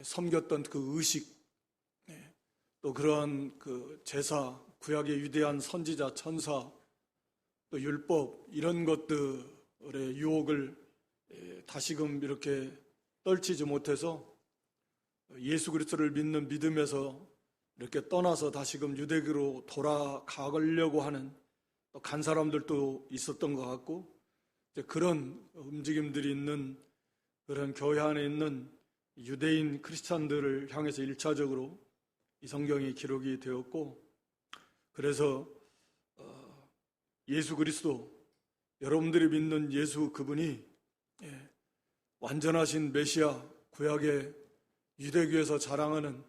섬겼던 그 의식, 또 그러한 그 제사, 구약의 위대한 선지자, 천사, 또 율법, 이런 것들의 유혹을 다시금 이렇게 떨치지 못해서 예수 그리스도를 믿는 믿음에서 이렇게 떠나서 다시금 유대교로 돌아가려고 하는 간 사람들도 있었던 것 같고, 그런 움직임들이 있는 그런 교회 안에 있는 유대인 크리스찬들을 향해서 1차적으로 이 성경이 기록이 되었고, 그래서 예수 그리스도, 여러분들이 믿는 예수 그분이 완전하신 메시아, 구약의 유대교에서 자랑하는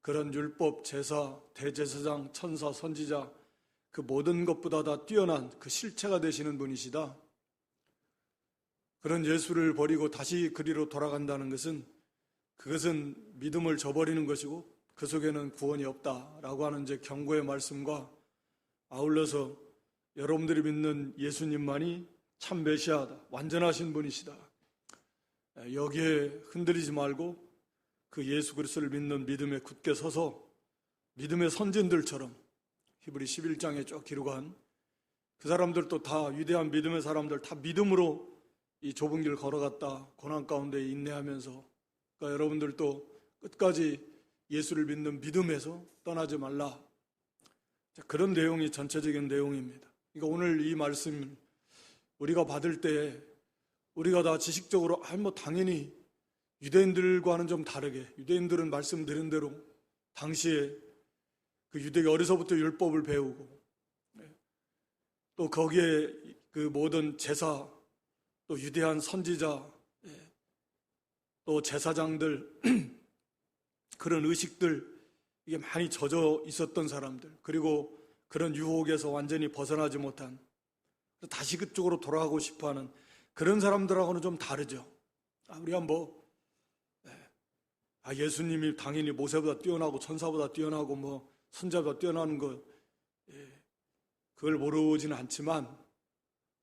그런 율법, 제사, 대제사장, 천사, 선지자, 그 모든 것보다 다 뛰어난 그 실체가 되시는 분이시다. 그런 예수를 버리고 다시 그리로 돌아간다는 것은, 그것은 믿음을 저버리는 것이고 그 속에는 구원이 없다라고 하는 이제 경고의 말씀과 아울러서 여러분들이 믿는 예수님만이 참 메시아다, 완전하신 분이시다. 여기에 흔들리지 말고 그 예수 그리스도를 믿는 믿음에 굳게 서서 믿음의 선진들처럼 히브리 11장에 쭉 기록한 그 사람들도 다 위대한 믿음의 사람들, 다 믿음으로 이 좁은 길 걸어갔다. 고난 가운데 인내하면서. 그러니까 여러분들도 끝까지 예수를 믿는 믿음에서 떠나지 말라. 그런 내용이 전체적인 내용입니다. 그러니까 오늘 이 말씀 우리가 받을 때 우리가 다 지식적으로 당연히 유대인들과는 좀 다르게, 유대인들은 말씀드린 대로 당시에 그 유대교 어려서부터 율법을 배우고, 또 거기에 그 모든 제사, 또 유대한 선지자, 또 제사장들, 그런 의식들, 이게 많이 젖어 있었던 사람들, 그리고 그런 유혹에서 완전히 벗어나지 못한, 다시 그쪽으로 돌아가고 싶어하는 그런 사람들하고는 좀 다르죠. 우리가 예수님이 당연히 모세보다 뛰어나고 천사보다 뛰어나고 선자보다 뛰어나는 것, 그걸 모르지는 않지만,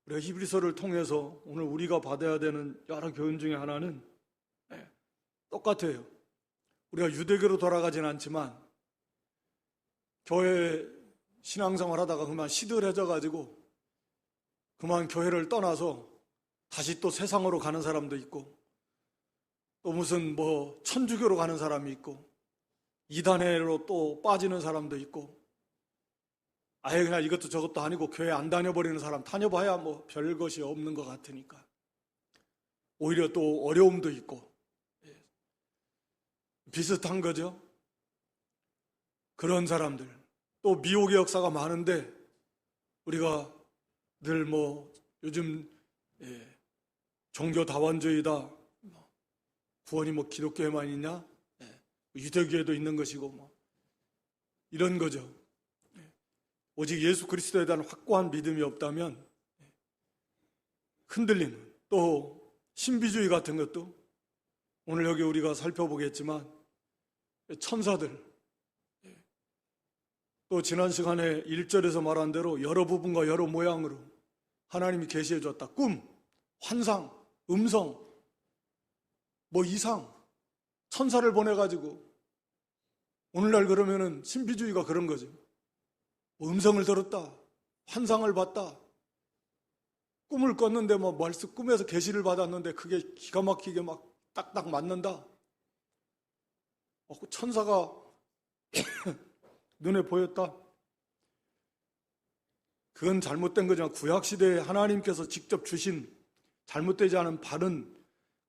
우리가 히브리서를 통해서 오늘 우리가 받아야 되는 여러 교훈 중에 하나는 똑같아요. 우리가 유대교로 돌아가지는 않지만 교회 신앙생활 하다가 그만 시들해져가지고 그만 교회를 떠나서 다시 또 세상으로 가는 사람도 있고, 또 무슨 천주교로 가는 사람이 있고, 이단회로 또 빠지는 사람도 있고, 아예 그냥 이것도 저것도 아니고 교회 안 다녀버리는 사람, 다녀봐야 별 것이 없는 것 같으니까 오히려 또 어려움도 있고, 비슷한 거죠. 그런 사람들, 또 미혹의 역사가 많은데 우리가 늘 요즘 종교 다원주의다, 구원이 기독교에만 있냐, 유대교에도 있는 것이고 이런 거죠. 오직 예수 그리스도에 대한 확고한 믿음이 없다면 흔들리는, 또 신비주의 같은 것도 오늘 여기 우리가 살펴보겠지만 천사들, 또 지난 시간에 1절에서 말한 대로 여러 부분과 여러 모양으로 하나님이 계시해 줬다. 꿈, 환상, 음성, 이상, 천사를 보내가지고, 오늘날 그러면은 신비주의가 그런 거죠. 음성을 들었다, 환상을 봤다, 꿈을 꿨는데 말씀 꿈에서 계시를 받았는데 그게 기가 막히게 딱딱 맞는다. 천사가 눈에 보였다. 그건 잘못된 거지만 구약시대에 하나님께서 직접 주신 잘못되지 않은 바른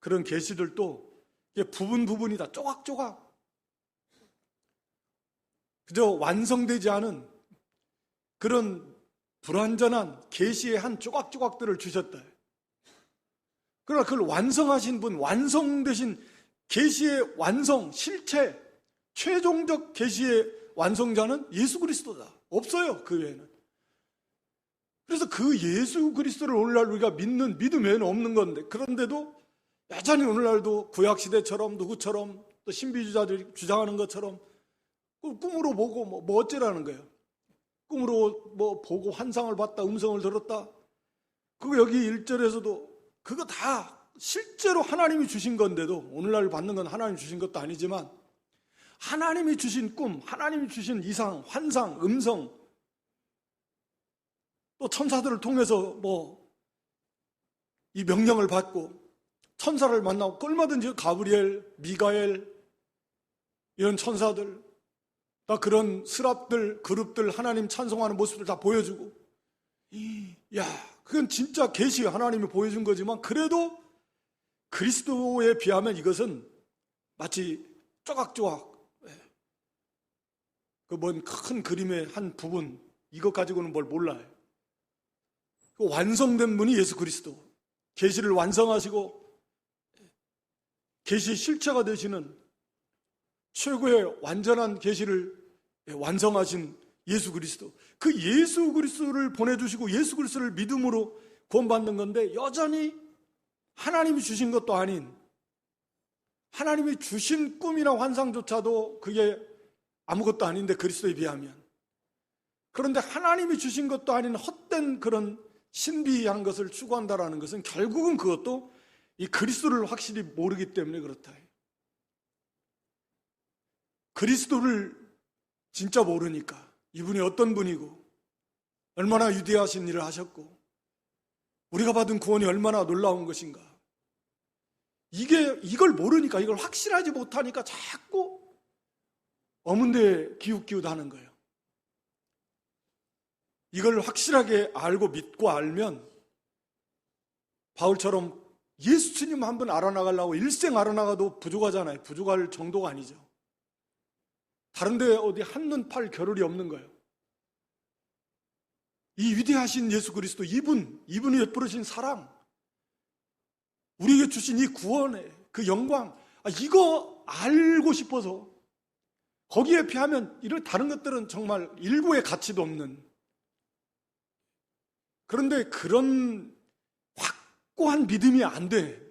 그런 계시들도 이게 부분이다. 조각조각. 그저 완성되지 않은 그런 불완전한 계시의 한 조각조각들을 주셨다. 그러나 그걸 완성하신 분, 완성되신 계시의 완성, 실체, 최종적 계시의 완성자는 예수 그리스도다. 없어요, 그 외에는. 그래서 그 예수 그리스도를 오늘날 우리가 믿는 믿음 외에는 없는 건데, 그런데도 여전히 오늘날도 구약시대처럼 누구처럼 또 신비주의자들이 주장하는 것처럼 꿈으로 보고 어쩌라는 거예요. 꿈으로 보고 환상을 봤다, 음성을 들었다. 그거 여기 1절에서도 그거 다 실제로 하나님이 주신 건데도, 오늘날 받는 건 하나님이 주신 것도 아니지만 하나님이 주신 꿈, 하나님이 주신 이상, 환상, 음성, 또 천사들을 통해서 이 명령을 받고 천사를 만나고, 얼마든지 가브리엘, 미가엘 이런 천사들, 다 그런 스랍들, 그룹들, 하나님 찬송하는 모습들 다 보여주고, 그건 진짜 계시 하나님이 보여준 거지만, 그래도 그리스도에 비하면 이것은 마치 쪼각쪼각 큰 그림의 한 부분, 이것 가지고는 뭘 몰라요. 완성된 분이 예수 그리스도, 계시를 완성하시고 계시의 실체가 되시는 최고의 완전한 계시를 완성하신 예수 그리스도, 그 예수 그리스도를 보내주시고 예수 그리스도를 믿음으로 구원받는 건데, 여전히 하나님이 주신 것도 아닌, 하나님이 주신 꿈이나 환상조차도 그게 아무것도 아닌데, 그리스도에 비하면. 그런데 하나님이 주신 것도 아닌 헛된 그런 신비한 것을 추구한다라는 것은 결국은 그것도 이 그리스도를 확실히 모르기 때문에 그렇다. 그리스도를 진짜 모르니까, 이분이 어떤 분이고 얼마나 위대하신 일을 하셨고 우리가 받은 구원이 얼마나 놀라운 것인가, 이걸 모르니까, 이걸 확실하지 못하니까 자꾸 어문데 기웃기웃하는 거예요. 이걸 확실하게 알고 믿고 알면 바울처럼 예수님 한 번 알아나가려고 일생 알아나가도 부족하잖아요. 부족할 정도가 아니죠. 다른데 어디 한눈 팔 겨를이 없는 거예요. 이 위대하신 예수 그리스도, 이분이 베풀으신 사랑, 우리에게 주신 이 구원의 그 영광, 이거 알고 싶어서, 거기에 비하면 이런 다른 것들은 정말 일부의 가치도 없는, 그런데 그런 확고한 믿음이 안 돼.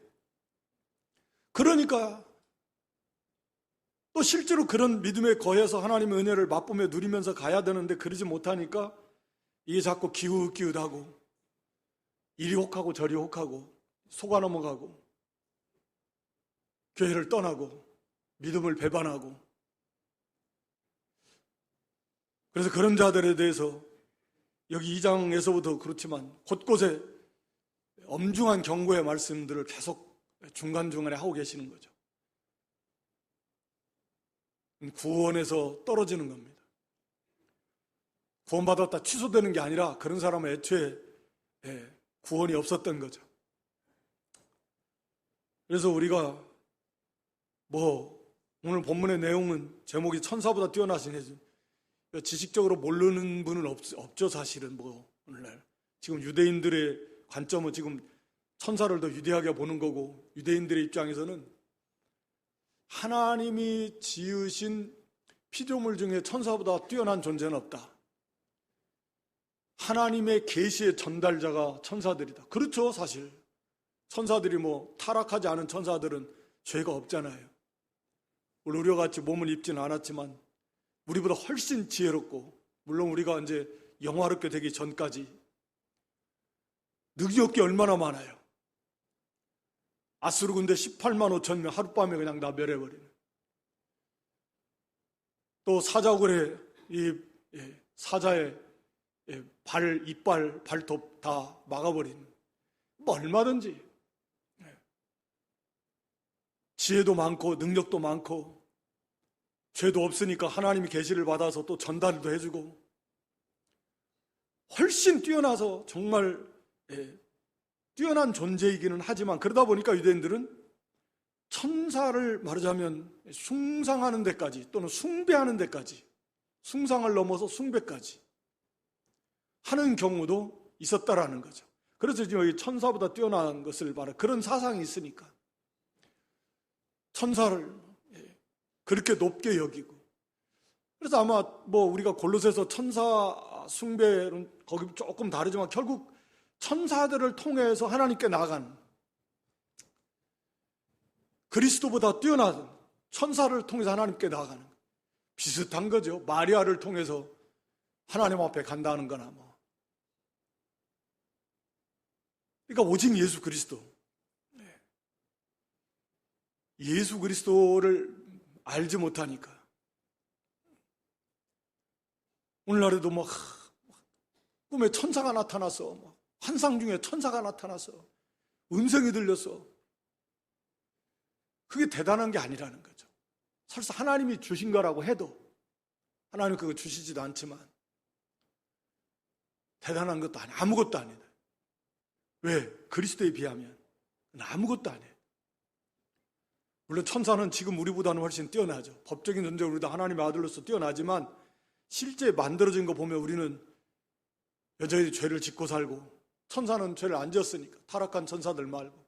그러니까 또 실제로 그런 믿음에 거해서 하나님의 은혜를 맛보며 누리면서 가야 되는데, 그러지 못하니까 이게 자꾸 기웃기웃하고 이리 혹하고 저리 혹하고 속아 넘어가고 교회를 떠나고 믿음을 배반하고, 그래서 그런 자들에 대해서 여기 2장에서부터 그렇지만 곳곳에 엄중한 경고의 말씀들을 계속 중간중간에 하고 계시는 거죠. 구원에서 떨어지는 겁니다. 구원받았다 취소되는 게 아니라, 그런 사람은 애초에 구원이 없었던 거죠. 그래서 우리가 오늘 본문의 내용은 제목이 천사보다 뛰어나신 예수, 지식적으로 모르는 분은 없죠. 사실은 오늘날 지금 유대인들의 관점은 지금 천사를 더 위대하게 보는 거고, 유대인들의 입장에서는 하나님이 지으신 피조물 중에 천사보다 뛰어난 존재는 없다. 하나님의 계시의 전달자가 천사들이다. 그렇죠. 사실 천사들이 타락하지 않은 천사들은 죄가 없잖아요. 물론 우리와 같이 몸을 입지는 않았지만 우리보다 훨씬 지혜롭고, 물론 우리가 이제 영화롭게 되기 전까지 능력이 게 얼마나 많아요. 아수르 군대 18만 5천 명 하룻밤에 그냥 다 멸해버리는, 또 사자굴에 사자의 발, 이빨, 발톱 다 막아버리는, 얼마든지 지혜도 많고 능력도 많고, 죄도 없으니까 하나님이 계시를 받아서 또 전달도 해주고, 훨씬 뛰어나서 정말 뛰어난 존재이기는 하지만, 그러다 보니까 유대인들은 천사를 말하자면 숭상하는 데까지, 또는 숭배하는 데까지, 숭상을 넘어서 숭배까지 하는 경우도 있었다라는 거죠. 그래서 지금 여기 천사보다 뛰어난 것을 말해, 그런 사상이 있으니까 천사를 그렇게 높게 여기고, 그래서 아마 우리가 골로새서 천사 숭배는 거기 조금 다르지만, 결국 천사들을 통해서 하나님께 나아간, 그리스도보다 뛰어난 천사를 통해서 하나님께 나아가는, 비슷한 거죠. 마리아를 통해서 하나님 앞에 간다는 거나 그러니까 오직 예수 그리스도, 예수 그리스도를 알지 못하니까 오늘날에도 뭐 꿈에 천사가 나타나서 환상 중에 천사가 나타나서 음성이 들려서 그게 대단한 게 아니라는 거죠. 설사 하나님이 주신 거라고 해도 하나님 그거 주시지도 않지만 대단한 것도 아니에요. 아무것도 아니다. 왜? 그리스도에 비하면 아무것도 아니에요. 물론 천사는 지금 우리보다는 훨씬 뛰어나죠. 법적인 존재로 우리도 하나님의 아들로서 뛰어나지만 실제 만들어진 거 보면 우리는 여전히 죄를 짓고 살고 천사는 죄를 안 지었으니까 타락한 천사들 말고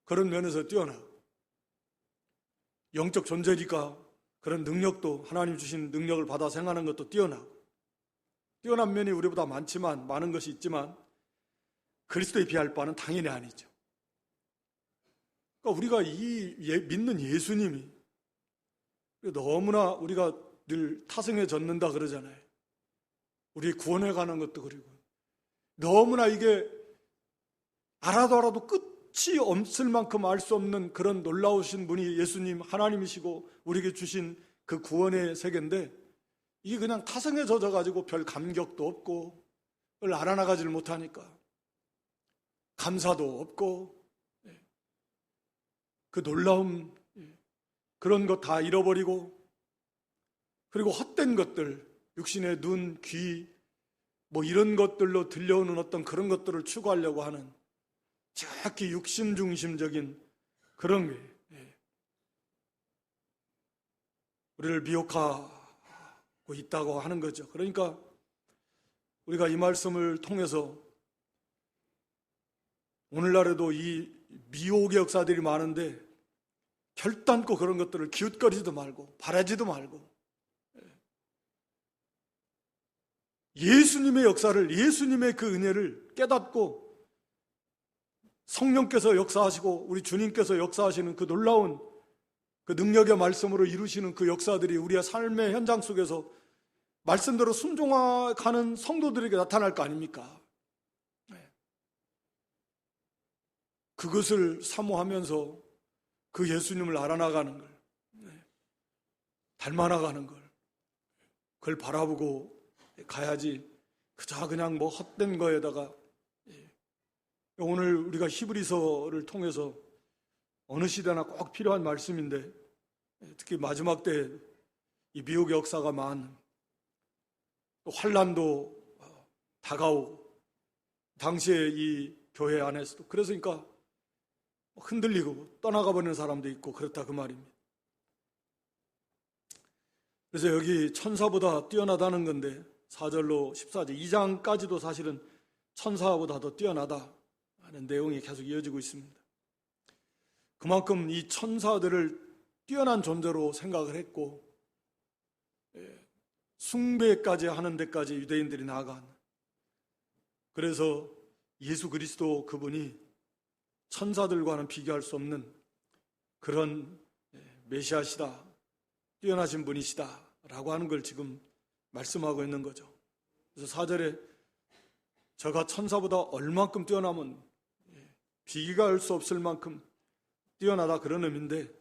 그런 면에서 뛰어나고 영적 존재니까 그런 능력도 하나님 주신 능력을 받아 생각하는 것도 뛰어나고 뛰어난 면이 우리보다 많지만 많은 것이 있지만 그리스도에 비할 바는 당연히 아니죠. 그러니까 우리가 믿는 예수님이 너무나 우리가 늘 타성에 젖는다 그러잖아요. 우리 구원해 가는 것도 그리고 너무나 이게 알아도 끝이 없을 만큼 알 수 없는 그런 놀라우신 분이 예수님 하나님이시고 우리에게 주신 그 구원의 세계인데 이게 그냥 타성에 젖어가지고 별 감격도 없고 그걸 알아나가지를 못하니까 감사도 없고 그 놀라움 그런 것 다 잃어버리고 그리고 헛된 것들 육신의 눈, 귀 뭐 이런 것들로 들려오는 어떤 그런 것들을 추구하려고 하는 정확히 육신 중심적인 그런 게 우리를 미혹하고 있다고 하는 거죠. 그러니까 우리가 이 말씀을 통해서 오늘날에도 이 미혹의 역사들이 많은데 결단코 그런 것들을 기웃거리지도 말고 바라지도 말고 예수님의 역사를 예수님의 그 은혜를 깨닫고 성령께서 역사하시고 우리 주님께서 역사하시는 그 놀라운 그 능력의 말씀으로 이루시는 그 역사들이 우리의 삶의 현장 속에서 말씀대로 순종하는 성도들에게 나타날 거 아닙니까? 그것을 사모하면서 그 예수님을 알아나가는 걸 닮아나가는 걸 그걸 바라보고 가야지 그저 그냥 뭐 헛된 거에다가 오늘 우리가 히브리서를 통해서 어느 시대나 꼭 필요한 말씀인데 특히 마지막 때 이 미혹의 역사가 많은 또 환난도 다가오고 당시에 이 교회 안에서도 그래서니까 흔들리고 떠나가 버리는 사람도 있고 그렇다 그 말입니다. 그래서 여기 천사보다 뛰어나다는 건데 4절로 14절 2장까지도 사실은 천사보다 더 뛰어나다 하는 내용이 계속 이어지고 있습니다. 그만큼 이 천사들을 뛰어난 존재로 생각을 했고 숭배까지 하는 데까지 유대인들이 나아간 그래서 예수 그리스도 그분이 천사들과는 비교할 수 없는 그런 메시아시다 뛰어나신 분이시다 라고 하는 걸 지금 말씀하고 있는 거죠. 그래서 4절에 저가 천사보다 얼만큼 뛰어나면 비교할 수 없을 만큼 뛰어나다 그런 의미인데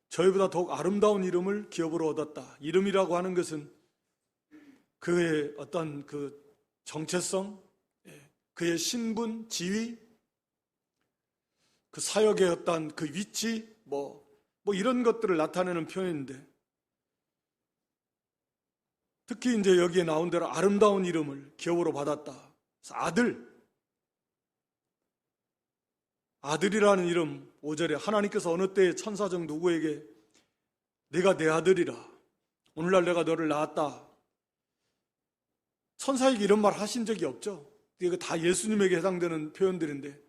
저희보다 더욱 아름다운 이름을 기업으로 얻었다. 이름이라고 하는 것은 그의 어떤 그 정체성, 그의 신분, 지위, 그 사역의 어떤 그 위치, 뭐 이런 것들을 나타내는 표현인데 특히 이제 여기에 나온 대로 아름다운 이름을 기업으로 받았다. 그래서 아들이라는 이름 5절에 하나님께서 어느 때에 천사 중 누구에게 네가 내 아들이라 오늘날 내가 너를 낳았다. 천사에게 이런 말 하신 적이 없죠. 이게 다 예수님에게 해당되는 표현들인데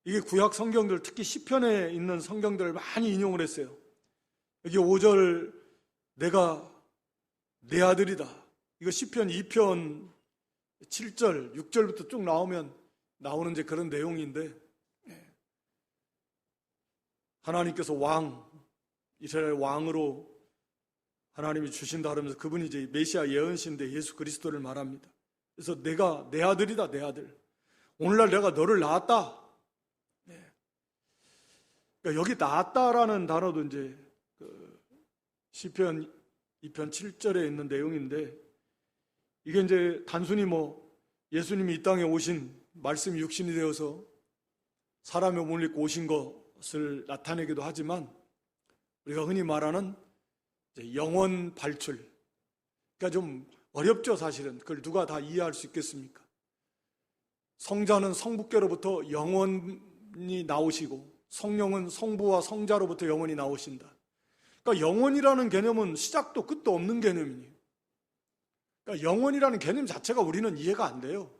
이게 구약 성경들 특히 시편에 있는 성경들을 많이 인용을 했어요. 여기 5절 내가 내 아들이다. 이거 시편 2편 7절, 6절부터 쭉 나오는 이제 그런 내용인데 하나님께서 이스라엘 왕으로 하나님이 주신다 하면서 그분이 이제 메시아 예언신데 예수 그리스도를 말합니다. 그래서 내가 내 아들이다, 내 아들. 오늘날 내가 너를 낳았다. 그러니까 여기 낫다라는 단어도 이제 시편 2편 7절에 있는 내용인데, 이게 이제 단순히 예수님이 이 땅에 오신 말씀이 육신이 되어서 사람의 몸을 입고 오신 것을 나타내기도 하지만, 우리가 흔히 말하는 이제 영원 발출, 그러니까 좀 어렵죠. 사실은 그걸 누가 다 이해할 수 있겠습니까? 성자는 성부께로부터 영원히 나오시고, 성령은 성부와 성자로부터 영원히 나오신다. 그러니까 영원이라는 개념은 시작도 끝도 없는 개념이에요. 그러니까 영원이라는 개념 자체가 우리는 이해가 안 돼요.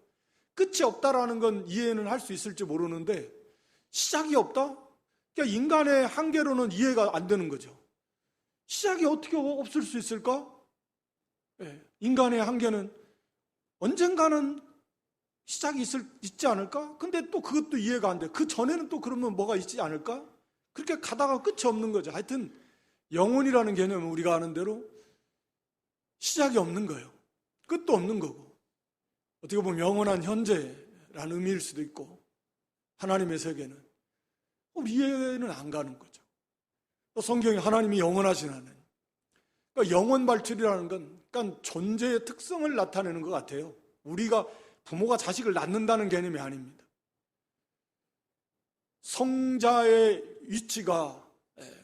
끝이 없다라는 건 이해는 할 수 있을지 모르는데, 시작이 없다? 그러니까 인간의 한계로는 이해가 안 되는 거죠. 시작이 어떻게 없을 수 있을까? 인간의 한계는 언젠가는 시작이 있지 않을까? 근데 또 그것도 이해가 안 돼. 그 전에는 또 그러면 뭐가 있지 않을까? 그렇게 가다가 끝이 없는 거죠. 하여튼 영혼이라는 개념은 우리가 아는 대로 시작이 없는 거예요. 끝도 없는 거고, 어떻게 보면 영원한 현재라는 의미일 수도 있고, 하나님의 세계는 이해는 안 가는 거죠. 또 성경에 하나님이 영원하신 하나님, 그러니까 영원 발출이라는 건 그러니까 존재의 특성을 나타내는 것 같아요. 우리가 부모가 자식을 낳는다는 개념이 아닙니다. 성자의 위치가,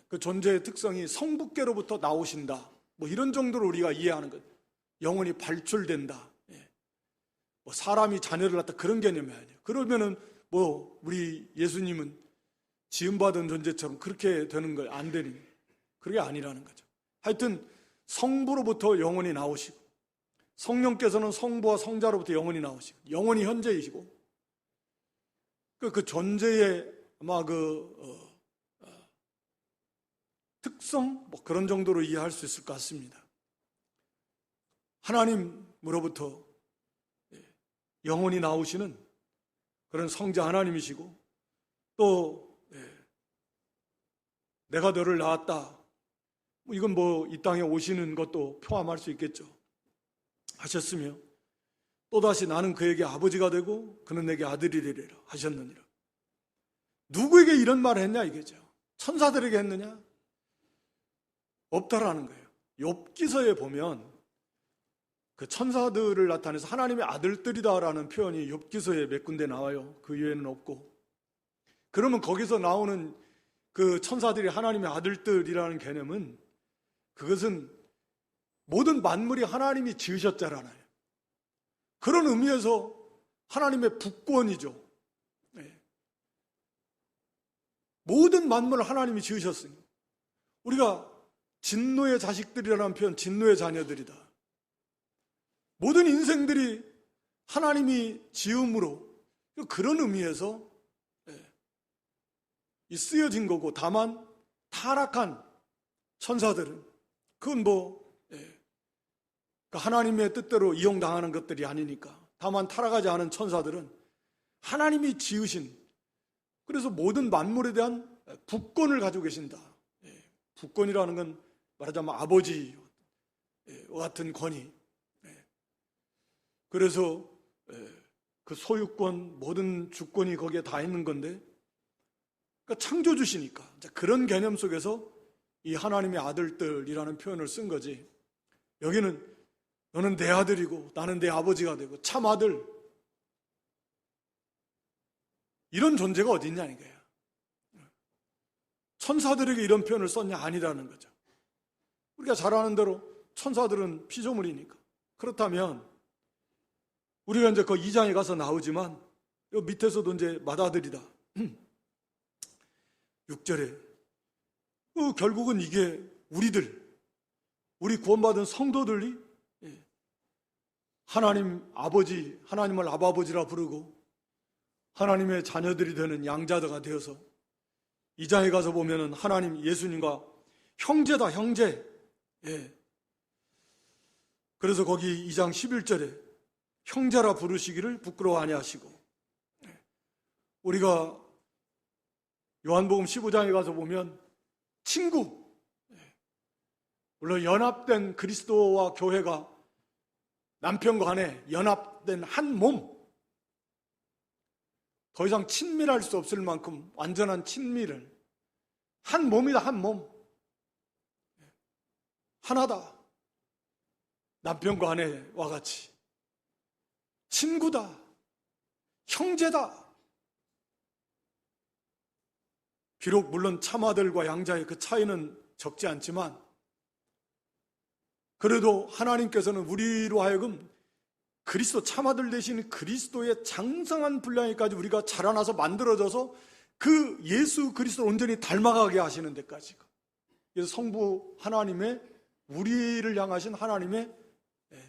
그 존재의 특성이 성부께로부터 나오신다, 이런 정도로 우리가 이해하는 것. 영혼이 발출된다, 사람이 자녀를 낳다, 그런 개념이 아니에요. 그러면은 우리 예수님은 지음받은 존재처럼 그렇게 되는 거 안 되는, 그게 아니라는 거죠. 하여튼 성부로부터 영혼이 나오시고, 성령께서는 성부와 성자로부터 영혼이 나오시고, 영혼이 현재이시고, 그 존재의 아마 특성, 그런 정도로 이해할 수 있을 것 같습니다. 하나님으로부터 영혼이 나오시는 그런 성자 하나님이시고, 또 내가 너를 낳았다, 이건 이 땅에 오시는 것도 포함할 수 있겠죠. 하셨으며, 또다시 나는 그에게 아버지가 되고 그는 내게 아들이 되리라 하셨느니라. 누구에게 이런 말을 했냐 이거죠. 천사들에게 했느냐? 없다라는 거예요. 욥기서에 보면 그 천사들을 나타내서 하나님의 아들들이다라는 표현이 욥기서에 몇 군데 나와요. 그 이외에는 없고. 그러면 거기서 나오는 그 천사들이 하나님의 아들들이라는 개념은, 그것은 모든 만물이 하나님이 지으셨잖아요. 그런 의미에서 하나님의 북권이죠. 모든 만물을 하나님이 지으셨으니, 우리가 진노의 자식들이라는 표현, 진노의 자녀들이다. 모든 인생들이 하나님이 지음으로, 그런 의미에서 쓰여진 거고, 다만 타락한 천사들은 그건 하나님의 뜻대로 이용당하는 것들이 아니니까. 다만 타락하지 않은 천사들은 하나님이 지으신, 그래서 모든 만물에 대한 북권을 가지고 계신다. 북권이라는 건 말하자면 아버지와 같은 권위. 그래서 그 소유권, 모든 주권이 거기에 다 있는 건데, 그러니까 창조주시니까 그런 개념 속에서 이 하나님의 아들들이라는 표현을 쓴 거지. 여기는 너는 내 아들이고 나는 내 아버지가 되고 참 아들, 이런 존재가 어디 있냐는 거예요. 천사들에게 이런 표현을 썼냐? 아니라는 거죠. 우리가 잘 아는 대로 천사들은 피조물이니까. 그렇다면 우리가 이제 그 2장에 가서 나오지만, 요 밑에서도 이제 맏아들이다. 6절에 결국은 이게 우리 구원받은 성도들이 하나님 아버지, 하나님을 아버지라 부르고 하나님의 자녀들이 되는 양자가 되어서, 2장에 가서 보면은 하나님 예수님과 형제다, 형제. 그래서 거기 2장 11절에 형제라 부르시기를 부끄러워 아니하시고, 우리가 요한복음 15장에 가서 보면 친구, 물론 연합된 그리스도와 교회가 남편과 아내 연합된 한 몸, 더 이상 친밀할 수 없을 만큼 완전한 친밀을, 한 몸이다, 한 몸. 하나다. 남편과 아내와 같이. 친구다. 형제다. 비록 물론 참아들과 양자의 그 차이는 적지 않지만 그래도 하나님께서는 우리로 하여금 그리스도 참아들 대신 그리스도의 장성한 분량에까지 우리가 자라나서 만들어져서 그 예수 그리스도를 온전히 닮아가게 하시는 데까지. 그래서 성부 하나님의 우리를 향하신 하나님의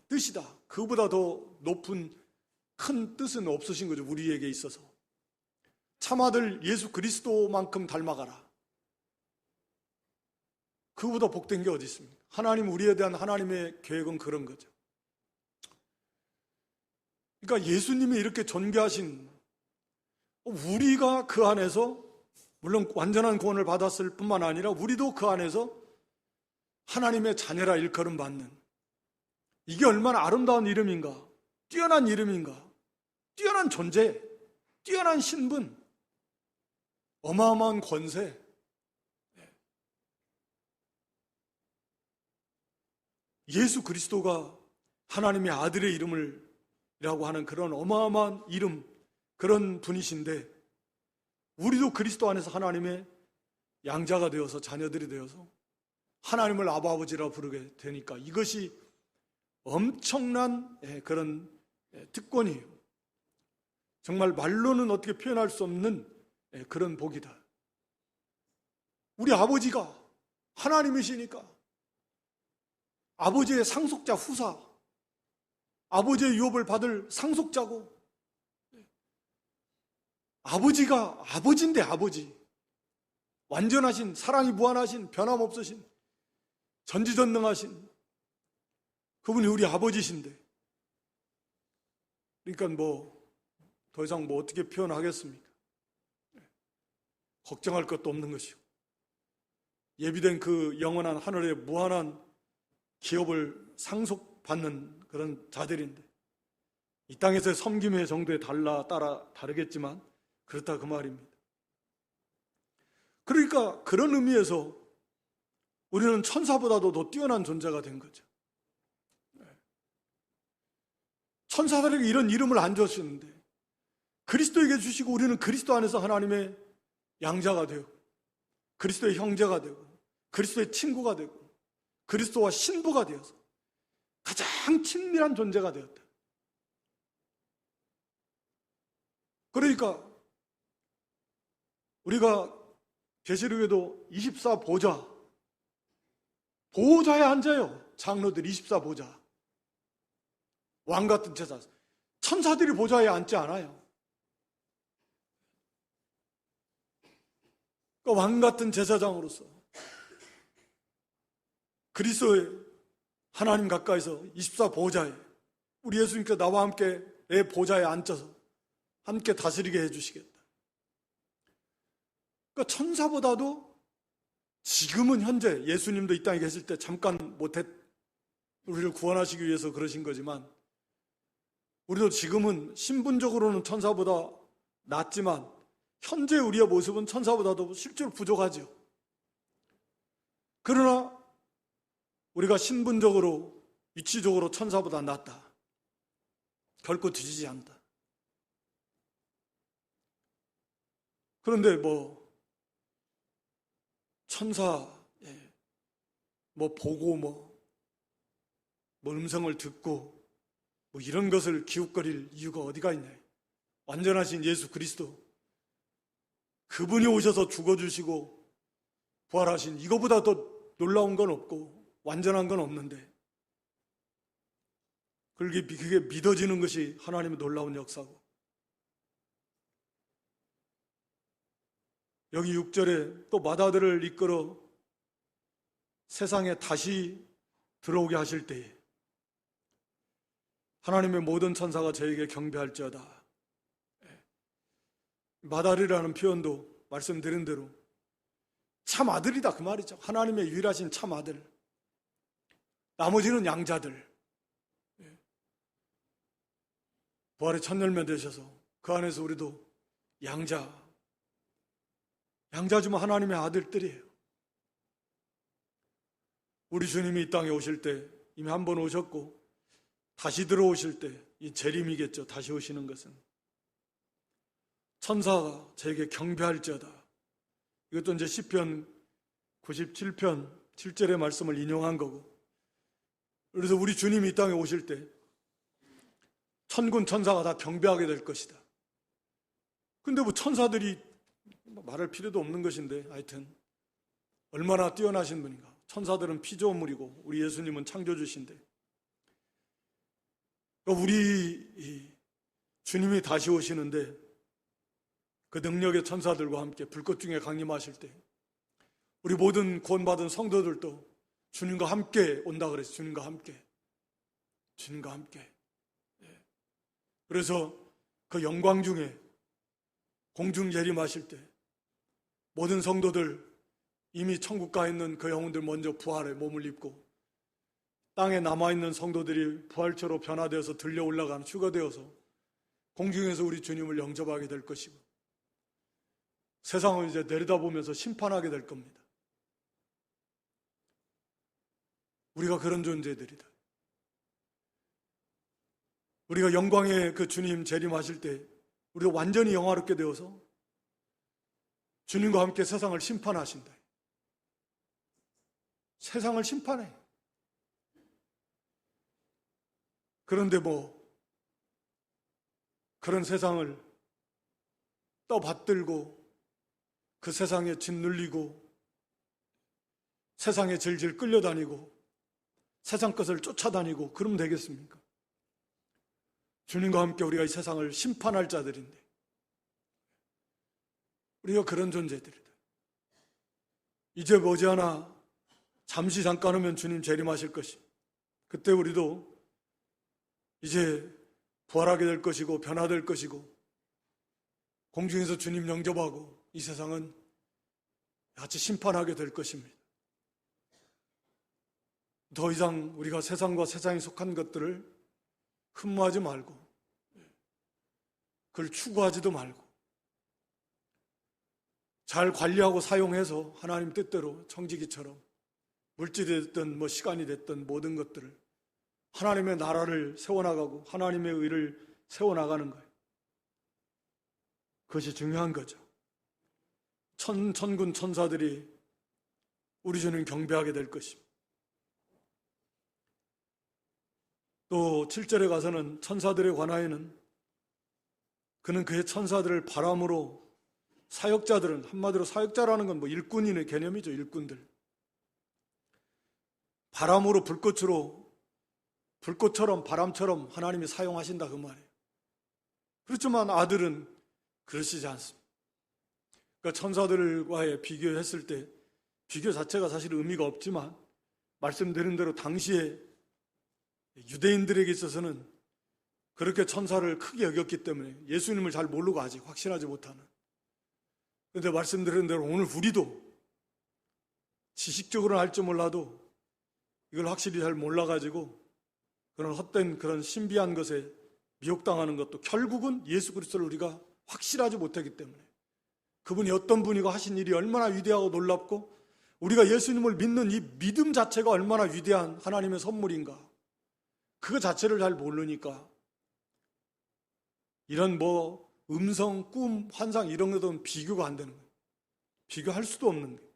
뜻이다. 그보다 더 높은 큰 뜻은 없으신 거죠. 우리에게 있어서. 참아들 예수 그리스도만큼 닮아가라. 그보다 복된 게 어디 있습니까? 하나님, 우리에 대한 하나님의 계획은 그런 거죠. 그러니까 예수님이 이렇게 존귀하신, 우리가 그 안에서 물론 완전한 구원을 받았을 뿐만 아니라 우리도 그 안에서 하나님의 자녀라 일컬음 받는, 이게 얼마나 아름다운 이름인가, 뛰어난 이름인가, 뛰어난 존재, 뛰어난 신분, 어마어마한 권세. 예수 그리스도가 하나님의 아들의 이름이라고 하는 그런 어마어마한 이름, 그런 분이신데 우리도 그리스도 안에서 하나님의 양자가 되어서 자녀들이 되어서 하나님을 아버지라 부르게 되니까 이것이 엄청난 그런 특권이에요. 정말 말로는 어떻게 표현할 수 없는 그런 복이다. 우리 아버지가 하나님이시니까 아버지의 상속자 후사, 아버지의 유업을 받을 상속자고, 아버지가 아버지인데 아버지, 완전하신, 사랑이 무한하신, 변함없으신, 전지전능하신 그분이 우리 아버지신데, 그러니까 더 이상 어떻게 표현하겠습니까? 걱정할 것도 없는 것이고, 예비된 그 영원한 하늘의 무한한 기업을 상속받는 그런 자들인데, 이 땅에서의 섬김의 정도에 따라 다르겠지만 그렇다 그 말입니다. 그러니까 그런 의미에서 우리는 천사보다도 더 뛰어난 존재가 된 거죠. 천사들에게 이런 이름을 안 주셨는데 그리스도에게 주시고 우리는 그리스도 안에서 하나님의 양자가 되고 그리스도의 형제가 되고 그리스도의 친구가 되고 그리스도와 신부가 되어서 가장 친밀한 존재가 되었다. 그러니까 우리가 계시록에도 24보좌, 보좌에 앉아요. 장로들 24보좌. 왕같은 제사. 천사들이 보좌에 앉지 않아요. 그러니까 왕같은 제사장으로서 그리스도의 하나님 가까이서 24보좌에 우리 예수님께서 나와 함께 내 보좌에 앉아서 함께 다스리게 해주시겠다. 그러니까 천사보다도 지금은 현재 예수님도 이 땅에 계실 때 잠깐 우리를 구원하시기 위해서 그러신 거지만 우리도 지금은 신분적으로는 천사보다 낫지만 현재 우리의 모습은 천사보다도 실제로 부족하죠. 그러나 우리가 신분적으로 위치적으로 천사보다 낫다. 결코 뒤지지 않다. 그런데 천사 보고 음성을 듣고 이런 것을 기웃거릴 이유가 어디가 있냐. 완전하신 예수 그리스도 그분이 오셔서 죽어주시고 부활하신 이거보다 더 놀라운 건 없고 완전한 건 없는데 그게 믿어지는 것이 하나님의 놀라운 역사고, 여기 6절에 또 맏아들을 이끌어 세상에 다시 들어오게 하실 때에 하나님의 모든 천사가 저에게 경배할지어다. 맏아들이라는 표현도 말씀드린 대로 참 아들이다 그 말이죠. 하나님의 유일하신 참 아들. 나머지는 양자들. 부활의 첫 열매 되셔서 그 안에서 우리도 양자지만 하나님의 아들들이에요. 우리 주님이 이 땅에 오실 때 이미 한 번 오셨고 다시 들어오실 때 이 재림이겠죠. 다시 오시는 것은 천사가 저에게 경배할지어다. 이것도 이제 시편 97편 7절의 말씀을 인용한 거고, 그래서 우리 주님이 이 땅에 오실 때 천군 천사가 다 경배하게 될 것이다. 근데 뭐 천사들이 말할 필요도 없는 것인데 하여튼 얼마나 뛰어나신 분인가. 천사들은 피조물이고 우리 예수님은 창조주신데, 우리 주님이 다시 오시는데 그 능력의 천사들과 함께 불꽃 중에 강림하실 때 우리 모든 구원받은 성도들도 주님과 함께 온다 그랬어요. 주님과 함께. 주님과 함께. 그래서 그 영광 중에 공중 재림하실 때 모든 성도들, 이미 천국 가 있는 그 영혼들 먼저 부활의 몸을 입고 땅에 남아있는 성도들이 부활체로 변화되어서 들려 올라가는 휴거되어서 공중에서 우리 주님을 영접하게 될 것이고, 세상을 이제 내려다보면서 심판하게 될 겁니다. 우리가 그런 존재들이다. 우리가 영광의 그 주님 재림하실 때 우리가 완전히 영화롭게 되어서 주님과 함께 세상을 심판하신다. 세상을 심판해. 그런데 그런 세상을 떠받들고 그 세상에 짓눌리고 세상에 질질 끌려다니고 세상 것을 쫓아다니고 그러면 되겠습니까? 주님과 함께 우리가 이 세상을 심판할 자들인데 우리가 그런 존재들이다. 이제 머지않아 잠시 잠깐 후면 주님 재림하실 것이, 그때 우리도 이제 부활하게 될 것이고 변화될 것이고 공중에서 주님 영접하고 이 세상은 같이 심판하게 될 것입니다. 더 이상 우리가 세상과 세상에 속한 것들을 흠모하지 말고 그걸 추구하지도 말고 잘 관리하고 사용해서 하나님 뜻대로 청지기처럼 물질이 됐든 시간이 됐든 모든 것들을 하나님의 나라를 세워나가고 하나님의 의를 세워나가는 거예요. 그것이 중요한 거죠. 천군 천사들이 우리 주님 경배하게 될 것입니다. 또 7절에 가서는 천사들에 관하여는 그는 그의 천사들을 바람으로, 사역자들은, 한마디로 사역자라는 건 일꾼인의 개념이죠. 일꾼들. 바람으로 불꽃처럼 바람처럼 하나님이 사용하신다 그 말이에요. 그렇지만 아들은 그러시지 않습니다. 그러니까 천사들과의 비교했을 때 비교 자체가 사실 의미가 없지만 말씀드린 대로 당시에 유대인들에게 있어서는 그렇게 천사를 크게 여겼기 때문에 예수님을 잘 모르고 아직 확신하지 못하는. 그런데 말씀드린 대로 오늘 우리도 지식적으로는 할지 몰라도 이걸 확실히 잘 몰라가지고 그런 헛된 그런 신비한 것에 미혹당하는 것도 결국은 예수 그리스도를 우리가 확실하지 못하기 때문에, 그분이 어떤 분이고 하신 일이 얼마나 위대하고 놀랍고 우리가 예수님을 믿는 이 믿음 자체가 얼마나 위대한 하나님의 선물인가, 그거 자체를 잘 모르니까 이런 음성, 꿈, 환상 이런 것들은 비교가 안 되는 거예요. 비교할 수도 없는 거예요.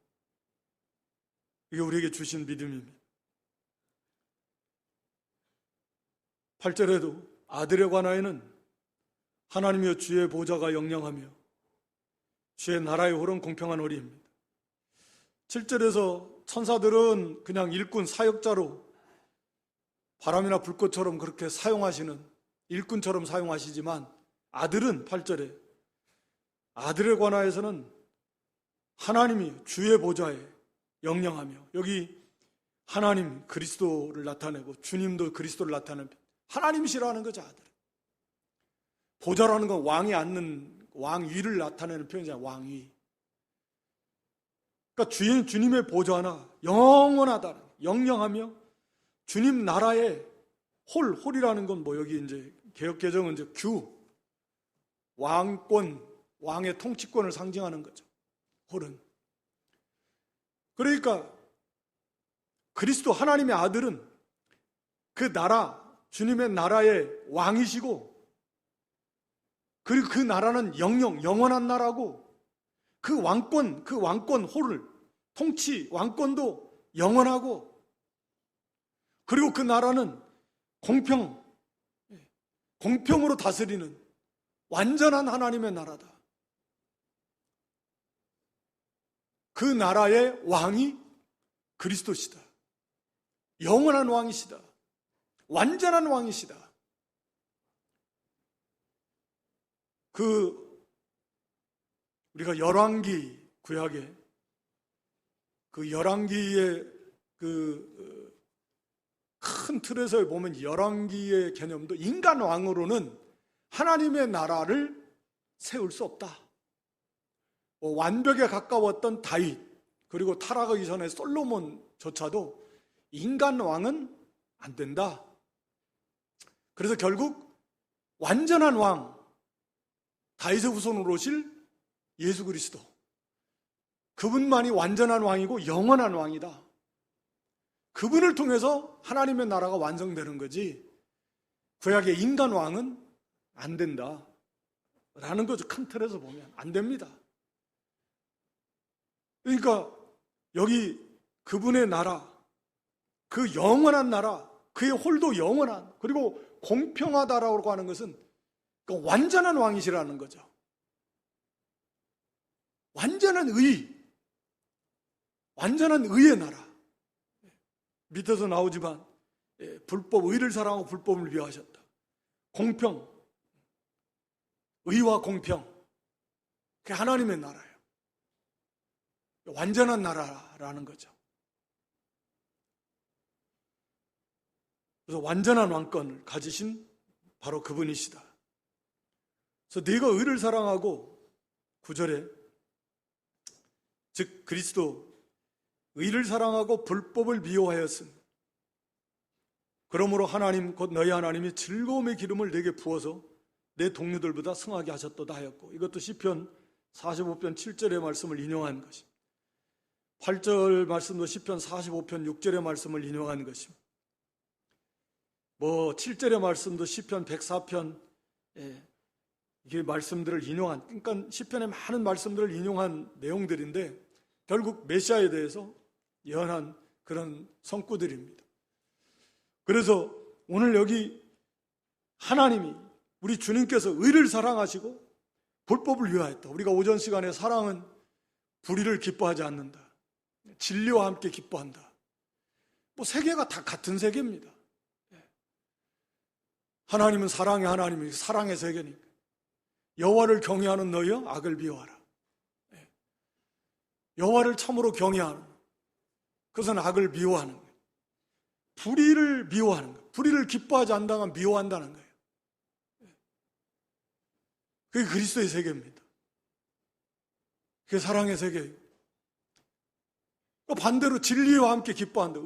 이게 우리에게 주신 믿음입니다. 8절에도 아들에 관하여는 하나님이여 주의 보좌가 영영하며 주의 나라의 홀은 공평한 홀입니다. 7절에서 천사들은 그냥 일꾼 사역자로 바람이나 불꽃처럼 그렇게 사용하시는 일꾼처럼 사용하시지만 아들은 8절에 아들에 관하여서는 하나님이 주의 보좌에 영영하며, 여기 하나님 그리스도를 나타내고 주님도 그리스도를 나타내는 하나님이시라는 거죠. 아들. 보좌라는 건 왕이 앉는 왕위를 나타내는 표현이잖아요. 왕위. 그러니까 주님의 보좌나 영원하다, 영영하며 주님 나라의 홀이라는 건 여기 이제 개역개정은 이제 왕권, 왕의 통치권을 상징하는 거죠. 홀은. 그러니까 그리스도 하나님의 아들은 그 나라, 주님의 나라의 왕이시고, 그리고 그 나라는 영원한 나라고, 그 왕권 홀을, 통치, 왕권도 영원하고, 그리고 그 나라는 공평으로 다스리는 완전한 하나님의 나라다. 그 나라의 왕이 그리스도시다. 영원한 왕이시다. 완전한 왕이시다. 우리가 열왕기 구약에 그 열왕기의 큰 틀에서 보면 열왕기의 개념도 인간 왕으로는 하나님의 나라를 세울 수 없다. 완벽에 가까웠던 다윗, 그리고 타락하기 전에 솔로몬조차도 인간 왕은 안 된다. 그래서 결국 완전한 왕, 다윗의 후손으로 오실 예수 그리스도, 그분만이 완전한 왕이고 영원한 왕이다. 그분을 통해서 하나님의 나라가 완성되는 거지, 구약의 인간 왕은 안 된다 라는 거죠. 큰 틀에서 보면 안 됩니다. 그러니까 여기 그분의 나라, 그 영원한 나라, 그의 홀도 영원한, 그리고 공평하다라고 하는 것은 그 완전한 왕이시라는 거죠. 완전한 의의 나라. 밑에서 나오지만 의를 사랑하고 불법을 미워하셨다. 공평, 의와 공평, 그게 하나님의 나라예요. 완전한 나라라는 거죠. 그래서 완전한 왕권을 가지신 바로 그분이시다. 그래서 네가 의를 사랑하고, 9절에 즉 그리스도 의를 사랑하고 불법을 미워하였음. 그러므로 하나님 곧 너희 하나님이 즐거움의 기름을 내게 부어서 내 동료들보다 승하게 하셨도다 하였고, 이것도 시편 45편 7절의 말씀을 인용한 것입니다. 8절 말씀도 시편 45편 6절의 말씀을 인용한 것입니다. 7절의 말씀도 시편 104편 이게 말씀들을 인용한, 그러니까 시편의 많은 말씀들을 인용한 내용들인데 결국 메시아에 대해서 예언한 그런 성구들입니다. 그래서 오늘 여기 하나님이, 우리 주님께서 의를 사랑하시고 불법을 위하였다. 우리가 오전 시간에 사랑은 불의를 기뻐하지 않는다, 진리와 함께 기뻐한다. 세계가 다 같은 세계입니다. 하나님은 사랑의 하나님이 사랑의 세계니까. 여호와를 경외하는 너희여 악을 미워하라. 여호와를 참으로 경외하는, 그것은 악을 미워하는 거예요. 불의를 미워하는 거예요. 불의를 기뻐하지 않는다면 미워한다는 거예요. 그게 그리스도의 세계입니다. 그게 사랑의 세계예요. 반대로 진리와 함께 기뻐한다.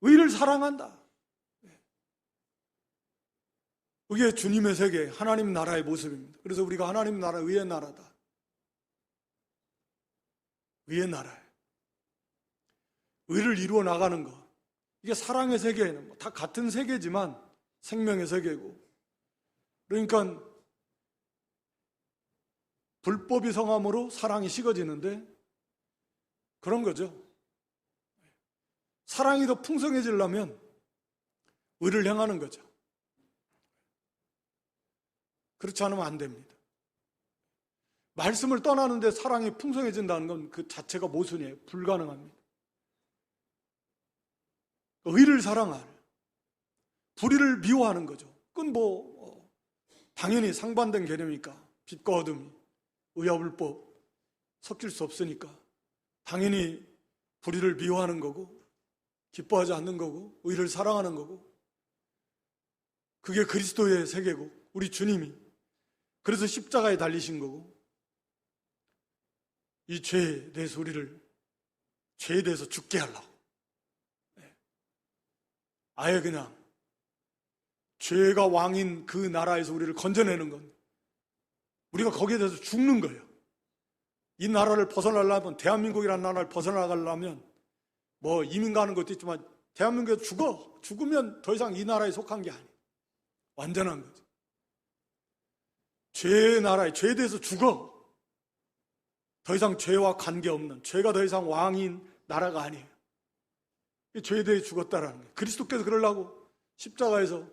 의를 사랑한다. 그게 주님의 세계, 하나님 나라의 모습입니다. 그래서 우리가 하나님 나라, 의의 나라다. 의의 나라예요. 의를 이루어 나가는 것, 이게 사랑의 세계에는 다 같은 세계지만 생명의 세계고, 그러니까 불법이 성함으로 사랑이 식어지는데 그런 거죠. 사랑이 더 풍성해지려면 의를 행하는 거죠. 그렇지 않으면 안 됩니다. 말씀을 떠나는데 사랑이 풍성해진다는 건 그 자체가 모순이에요. 불가능합니다. 의를 사랑하는, 불의를 미워하는 거죠. 그건 당연히 상반된 개념이니까. 빛과 어둠이, 의와 불법 섞일 수 없으니까 당연히 불의를 미워하는 거고, 기뻐하지 않는 거고, 의를 사랑하는 거고, 그게 그리스도의 세계고, 우리 주님이 그래서 십자가에 달리신 거고, 이 죄에 대해서 죄에 대해서 죽게 하려고, 아예 그냥 죄가 왕인 그 나라에서 우리를 건져내는 건, 우리가 거기에 대해서 죽는 거예요. 이 나라를 벗어나려면, 대한민국이라는 나라를 벗어나가려면 뭐 이민 가는 것도 있지만 대한민국에서 죽으면 더 이상 이 나라에 속한 게 아니에요. 완전한 거죠. 죄의 나라에, 죄에 대해서 죽어. 더 이상 죄와 관계없는, 죄가 더 이상 왕인 나라가 아니에요. 죄에 대해 죽었다라는 거예요. 그리스도께서 그러려고 십자가에서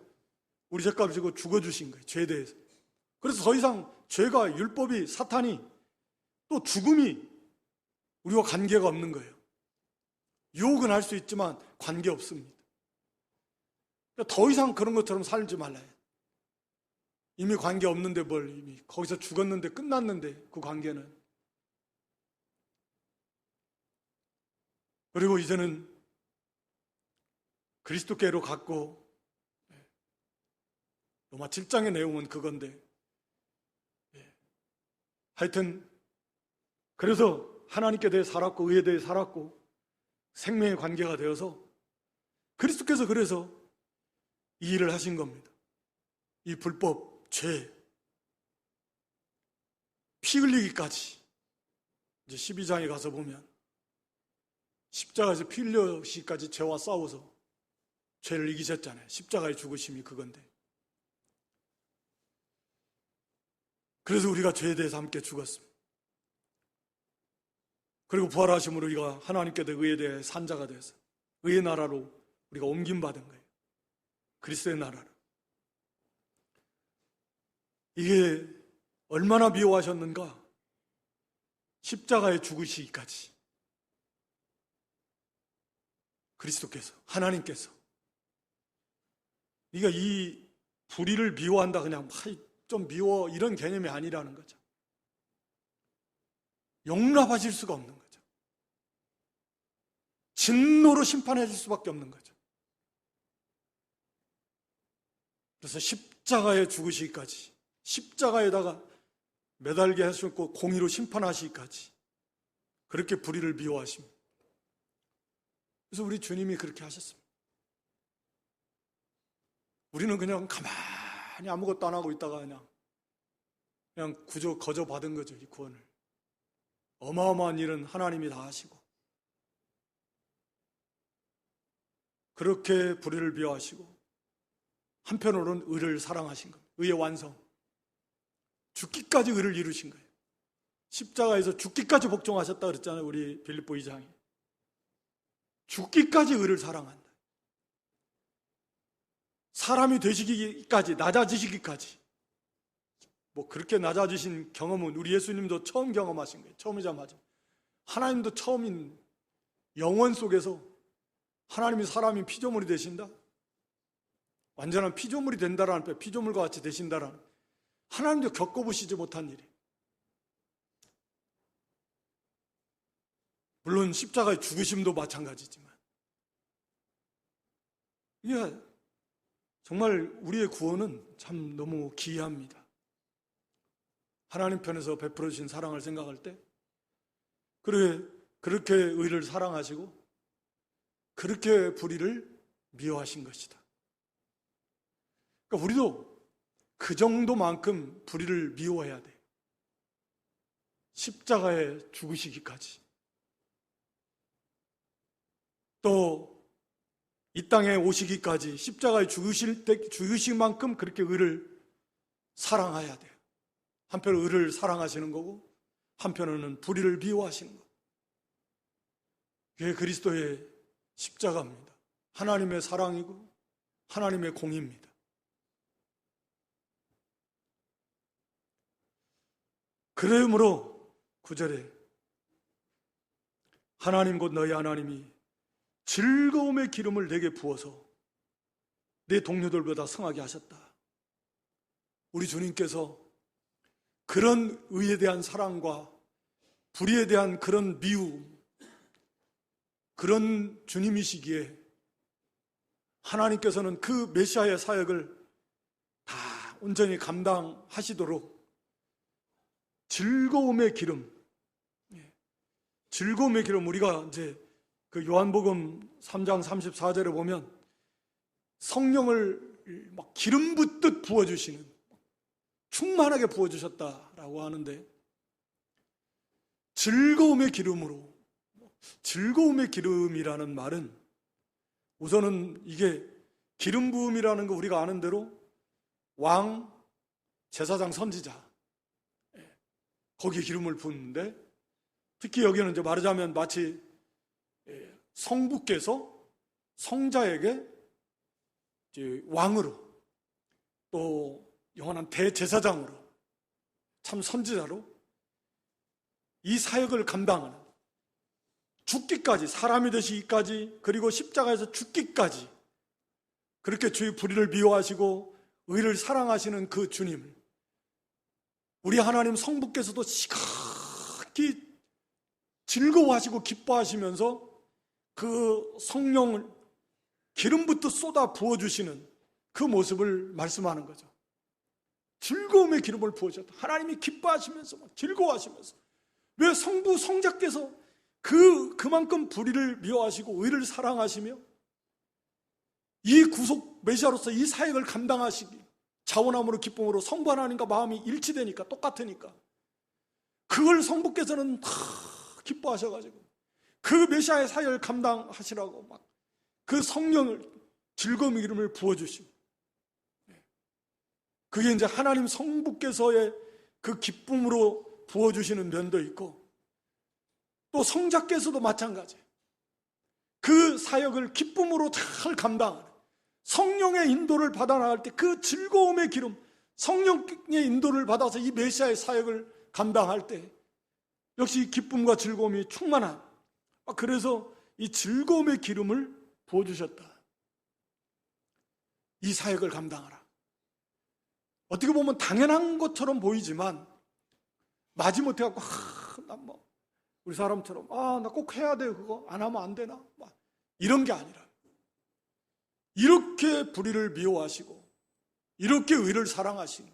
우리 죄값을 지고 죽어주신 거예요. 죄에 대해서. 그래서 더 이상 죄가, 율법이, 사탄이, 또 죽음이 우리와 관계가 없는 거예요. 유혹은 할 수 있지만 관계 없습니다. 그러니까 더 이상 그런 것처럼 살지 말라요. 이미 관계 없는데 뭘, 이미 거기서 죽었는데 끝났는데 그 관계는. 그리고 이제는 그리스도께로 갔고, 로마 7장의 내용은 그건데, 하여튼 그래서 하나님께 대해 살았고 의에 대해 살았고 생명의 관계가 되어서 그리스도께서 그래서 이 일을 하신 겁니다. 이 불법, 죄, 피 흘리기까지. 이제 12장에 가서 보면 십자가에서 피 흘리기까지 죄와 싸워서 죄를 이기셨잖아요. 십자가의 죽으심이 그건데. 그래서 우리가 죄에 대해서 함께 죽었습니다. 그리고 부활하심으로 우리가 하나님께 대해 의에 대해 산자가 되어서 의의 나라로 우리가 옮김받은 거예요. 그리스도의 나라로. 이게 얼마나 미워하셨는가? 십자가에 죽으시기까지. 그리스도께서, 하나님께서. 그러니까 이 불의를 미워한다, 그냥 좀 미워, 이런 개념이 아니라는 거죠. 용납하실 수가 없는 거죠. 진노로 심판하실 수밖에 없는 거죠. 그래서 십자가에 죽으시기까지, 십자가에다가 매달게 하셨고 공의로 심판하시기까지 그렇게 불의를 미워하십니다. 그래서 우리 주님이 그렇게 하셨습니다. 우리는 그냥 가만히 아무것도 안 하고 있다가 그냥 거저 받은 거죠, 이 구원을. 어마어마한 일은 하나님이 다 하시고 그렇게 불의를 미워하시고 한편으로는 의를 사랑하신 겁니다. 의의 완성. 죽기까지 의를 이루신 거예요. 십자가에서 죽기까지 복종하셨다 그랬잖아요, 우리 빌립보 2장에. 죽기까지 의를 사랑한다. 사람이 되시기까지, 낮아지시기까지. 뭐 그렇게 낮아지신 경험은 우리 예수님도 처음 경험하신 거예요. 처음이자마자. 하나님도 처음인 영원 속에서 하나님이 사람이 피조물이 되신다? 완전한 피조물이 된다라는 표, 피조물과 같이 되신다라는, 하나님도 겪어보시지 못한 일이에요. 물론 십자가의 죽으심도 마찬가지지만 이게 정말 우리의 구원은 참 너무 기이합니다. 하나님 편에서 베풀어 주신 사랑을 생각할 때 그렇게 의를 사랑하시고 그렇게 불의를 미워하신 것이다. 그러니까 우리도 그 정도만큼 불의를 미워해야 돼. 십자가에 죽으시기까지. 또 이 땅에 오시기까지 십자가에 죽으실 만큼 그렇게 의를 사랑해야 돼요. 한편으로 의를 사랑하시는 거고 한편으로는 불의를 미워하시는 거. 그게 그리스도의 십자가입니다. 하나님의 사랑이고 하나님의 공의입니다. 그러므로 9절에 하나님 곧 너희 하나님이 즐거움의 기름을 내게 부어서 내 동료들보다 성하게 하셨다. 우리 주님께서 그런 의에 대한 사랑과 불의에 대한 그런 미움, 그런 주님이시기에 하나님께서는 그 메시아의 사역을 다 온전히 감당하시도록 즐거움의 기름, 즐거움의 기름, 우리가 이제 그 요한복음 3장 34절에 보면 성령을 막 기름 붓듯 부어주시는, 충만하게 부어주셨다라고 하는데, 즐거움의 기름으로 즐거움의 기름이라는 말은 우선은 이게 기름 부음이라는 거 우리가 아는 대로 왕, 제사장, 선지자 거기에 기름을 붓는데, 특히 여기는 이제 말하자면 마치 성부께서 성자에게 왕으로 또 영원한 대제사장으로 참 선지자로 이 사역을 감당하는, 죽기까지, 사람이 되시기까지, 그리고 십자가에서 죽기까지 그렇게 주의 불의를 미워하시고 의를 사랑하시는 그 주님을 우리 하나님 성부께서도 시각히 즐거워하시고 기뻐하시면서 그 성령을 기름부터 쏟아 부어주시는 그 모습을 말씀하는 거죠. 즐거움의 기름을 부으셨다. 하나님이 기뻐하시면서 막 즐거워하시면서. 왜? 성부 성자께서 그만큼 불의를 미워하시고 의를 사랑하시며 이 구속 메시아로서 이 사역을 감당하시기 자원함으로 기쁨으로 성부 하나님과 마음이 일치되니까, 똑같으니까 그걸 성부께서는 다 기뻐하셔가지고 그 메시아의 사역을 감당하시라고 막 그 성령을, 즐거움의 기름을 부어주시고, 그게 이제 하나님 성부께서의 그 기쁨으로 부어주시는 면도 있고, 또 성자께서도 마찬가지예요. 그 사역을 기쁨으로 잘 감당하는, 성령의 인도를 받아 나갈 때 그 즐거움의 기름, 성령의 인도를 받아서 이 메시아의 사역을 감당할 때 역시 기쁨과 즐거움이 충만한, 그래서 이 즐거움의 기름을 부어주셨다. 이 사역을 감당하라. 어떻게 보면 당연한 것처럼 보이지만 마지못해 갖고 난 뭐 우리 사람처럼 나 꼭 해야 돼, 그거 안 하면 안 되나, 이런 게 아니라 이렇게 불의를 미워하시고 이렇게 의를 사랑하시는,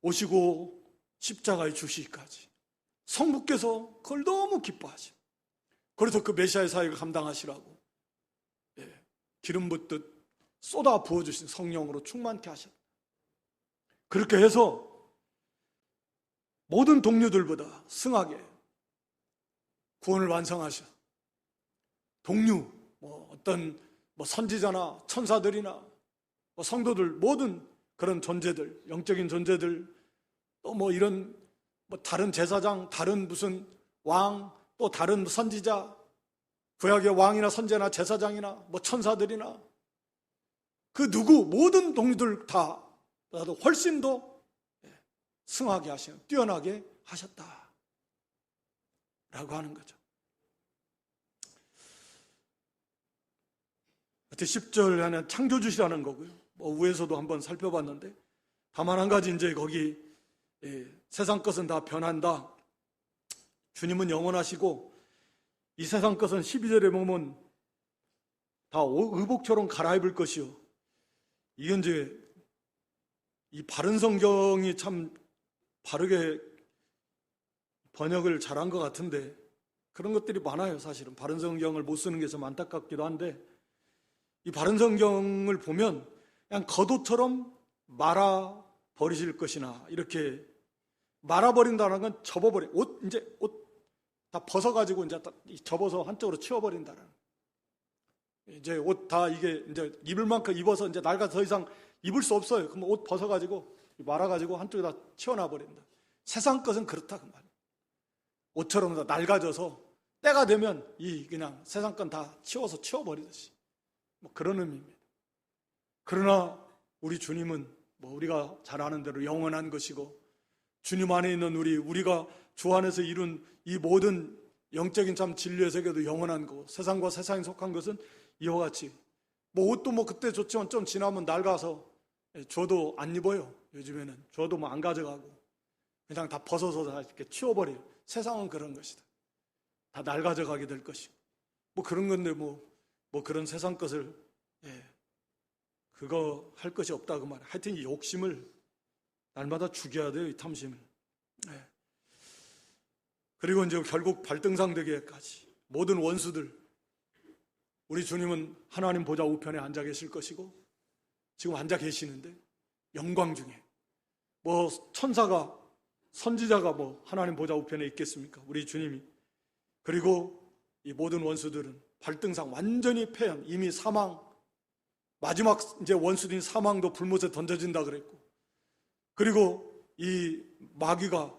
오시고 십자가에 주시기까지 성부께서 그걸 너무 기뻐하시고, 그래서 그 메시아의 사역을 감당하시라고 기름 붓듯 쏟아 부어주신 성령으로 충만케 하셨다. 그렇게 해서 모든 동료들보다 승하게 구원을 완성하셔. 동료, 어떤 선지자나 천사들이나 성도들, 모든 그런 존재들, 영적인 존재들, 또 이런 다른 제사장, 다른 무슨 왕, 또 다른 선지자, 구약의 왕이나 선지자나 제사장이나 천사들이나 그 누구, 모든 동료들 다 훨씬 더 승하게 하시는, 뛰어나게 하셨다 라고 하는 거죠. 10절에는 창조주시라는 거고요. 위에서도 한번 살펴봤는데, 다만 한 가지 이제 거기 세상 것은 다 변한다, 주님은 영원하시고 이 세상 것은 12절에 보면 다 의복처럼 갈아입을 것이요. 이게 이제 이 바른 성경이 참 바르게 번역을 잘한 것 같은데 그런 것들이 많아요. 사실은 바른 성경을 못 쓰는 게 좀 안타깝기도 한데, 이 바른 성경을 보면 그냥 겉옷처럼 말아 버리실 것이나, 이렇게 말아버린다는 건 접어버려, 옷 다 벗어가지고 이제 접어서 한쪽으로 치워버린다는, 이제 옷 다 이게 이제 입을 만큼 입어서 이제 낡아 더 이상 입을 수 없어요. 그럼 옷 벗어가지고 말아가지고 한쪽에다 치워놔버린다. 세상 것은 그렇다 그 말이에요. 옷처럼 다 낡아져서 때가 되면 그냥 세상 건 다 치워버리듯이 그런 의미입니다. 그러나 우리 주님은 우리가 잘 아는 대로 영원한 것이고, 주님 안에 있는 우리가 주 안에서 이룬 이 모든 영적인 참 진리의 세계도 영원한 거고, 세상과 세상에 속한 것은 이와 같이 옷도 그때 좋지만 좀 지나면 낡아서 줘도 안 입어요. 요즘에는 줘도 안 가져가고 그냥 다 벗어서 다 이렇게 치워버려요. 세상은 그런 것이다. 다 낡아져 가게 될 것이고 그런 건데 그런 세상 것을 그거 할 것이 없다 그 말이에요. 하여튼 이 욕심을 날마다 죽여야 돼요, 이 탐심을. 그리고 이제 결국 발등상 되기까지 모든 원수들, 우리 주님은 하나님 보좌 우편에 앉아 계실 것이고 지금 앉아 계시는데, 영광 중에 천사가, 선지자가 하나님 보좌 우편에 있겠습니까? 우리 주님이 그리고 이 모든 원수들은 발등상 완전히 패한, 이미 사망, 마지막 이제 원수인 사망도 불못에 던져진다 그랬고, 그리고 이 마귀가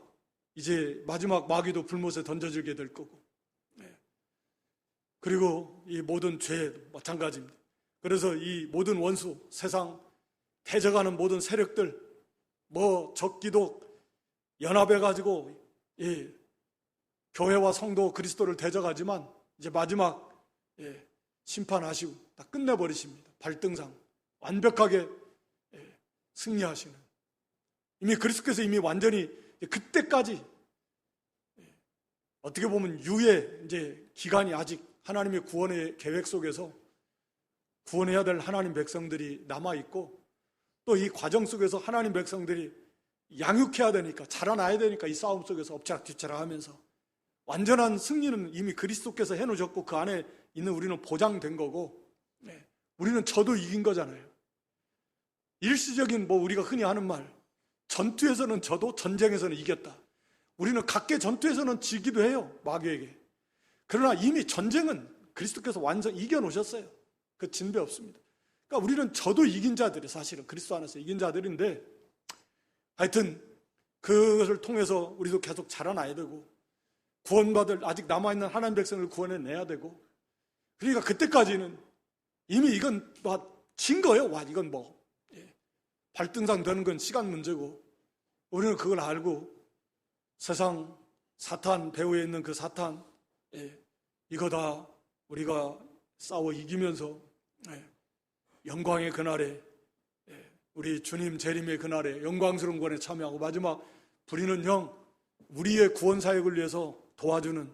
이제 마지막 마귀도 불못에 던져지게 될 거고, 그리고 이 모든 죄도 마찬가지입니다. 그래서 이 모든 원수, 세상 대적하는 모든 세력들, 적기도 연합해가지고 교회와 성도 그리스도를 대적하지만 이제 마지막 심판하시고 다 끝내버리십니다. 발등상 완벽하게 승리하시는, 이미 그리스도께서 이미 완전히 그때까지 어떻게 보면 유예 이제 기간이 아직 하나님의 구원의 계획 속에서 구원해야 될 하나님 백성들이 남아있고, 또 이 과정 속에서 하나님 백성들이 양육해야 되니까, 자라나야 되니까 이 싸움 속에서 엎치락뒤치락 하면서 완전한 승리는 이미 그리스도께서 해놓으셨고 그 안에 있는 우리는 보장된 거고, 우리는 저도 이긴 거잖아요. 일시적인 우리가 흔히 하는 말, 전투에서는 저도 전쟁에서는 이겼다. 우리는 각계 전투에서는 지기도 해요, 마귀에게. 그러나 이미 전쟁은 그리스도께서 완전 이겨놓으셨어요. 그 진배 없습니다. 그러니까 우리는 저도 이긴 자들이, 사실은 그리스도 안에서 이긴 자들인데, 하여튼 그것을 통해서 우리도 계속 자라나야 되고, 구원받을 아직 남아있는 하나님 백성을 구원해내야 되고, 그러니까 그때까지는 이미 이건 진 거예요. 이건 발등상 되는 건 시간 문제고, 우리는 그걸 알고 세상 사탄 배후에 있는 그 사탄, 이거 다 우리가 싸워 이기면서 영광의 그날에, 우리 주님 재림의 그날에 영광스러운 구원에 참여하고, 마지막 부리는 영, 우리의 구원 사역을 위해서 도와주는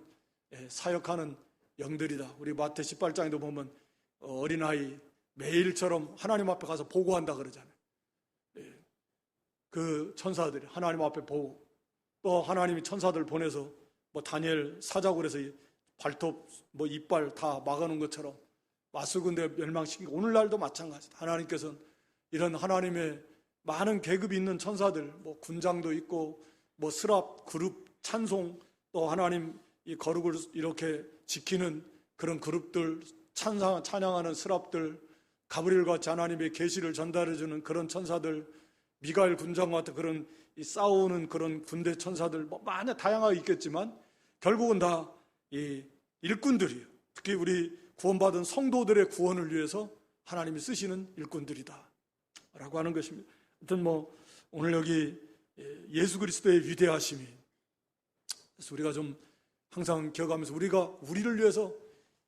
사역하는 영들이다. 우리 마태 18장에도 보면 어린아이 매일처럼 하나님 앞에 가서 보고한다 그러잖아요. 그 천사들이 하나님 앞에 보고, 또 하나님이 천사들 보내서 다니엘 사자굴에서 발톱 이빨 다 막아놓은 것처럼 맞수군대 멸망시키고, 오늘날도 마찬가지다. 하나님께서는 이런 하나님의 많은 계급이 있는 천사들, 군장도 있고 스랍, 그룹, 찬송, 또 하나님 이 거룩을 이렇게 지키는 그런 그룹들, 찬양하는 스랍들, 가브리엘 같이 하나님의 계시를 전달해주는 그런 천사들, 미가엘 군장 같은 그런 싸우는 그런 군대 천사들, 많이 다양하게 있겠지만 결국은 다 이 일꾼들이에요. 특히 우리 구원받은 성도들의 구원을 위해서 하나님이 쓰시는 일꾼들이다 라고 하는 것입니다. 아무튼 오늘 여기 예수 그리스도의 위대하심이, 그래서 우리가 좀 항상 기억하면서 우리를 위해서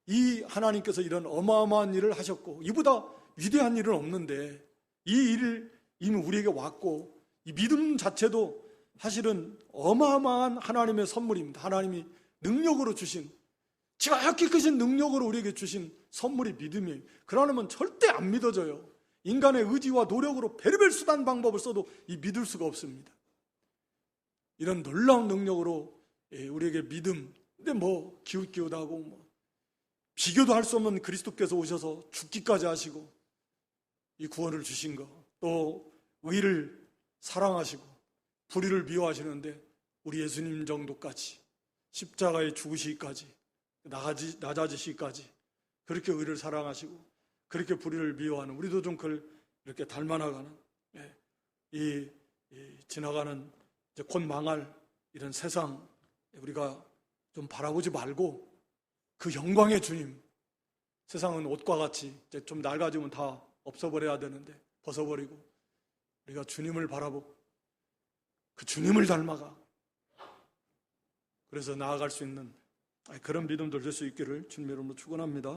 이 하나님께서 이런 어마어마한 일을 하셨고, 이보다 위대한 일은 없는데 이 일을 이미 우리에게 왔고, 이 믿음 자체도 사실은 어마어마한 하나님의 선물입니다. 하나님이 능력으로 주신, 지극히 크신 능력으로 우리에게 주신 선물이 믿음이에요. 그러려면 절대 안 믿어져요. 인간의 의지와 노력으로 별의별 수단 방법을 써도 믿을 수가 없습니다. 이런 놀라운 능력으로 우리에게 믿음, 근데 기웃기웃하고 비교도 할 수 없는 그리스도께서 오셔서 죽기까지 하시고 이 구원을 주신 거, 또 의를 사랑하시고 불의를 미워하시는데 우리 예수님 정도까지 십자가에 죽으시기까지, 낮아지시기까지 그렇게 의를 사랑하시고 그렇게 불의를 미워하는, 우리도 좀 그걸 이렇게 닮아나가는, 이 지나가는 이제 곧 망할 이런 세상 우리가 좀 바라보지 말고 그 영광의 주님, 세상은 옷과 같이 이제 좀 낡아지면 다 없어버려야 되는데 벗어버리고 우리가 주님을 바라보고 그 주님을 닮아가, 그래서 나아갈 수 있는 그런 믿음들 될 수 있기를 주님 이름으로 축원합니다.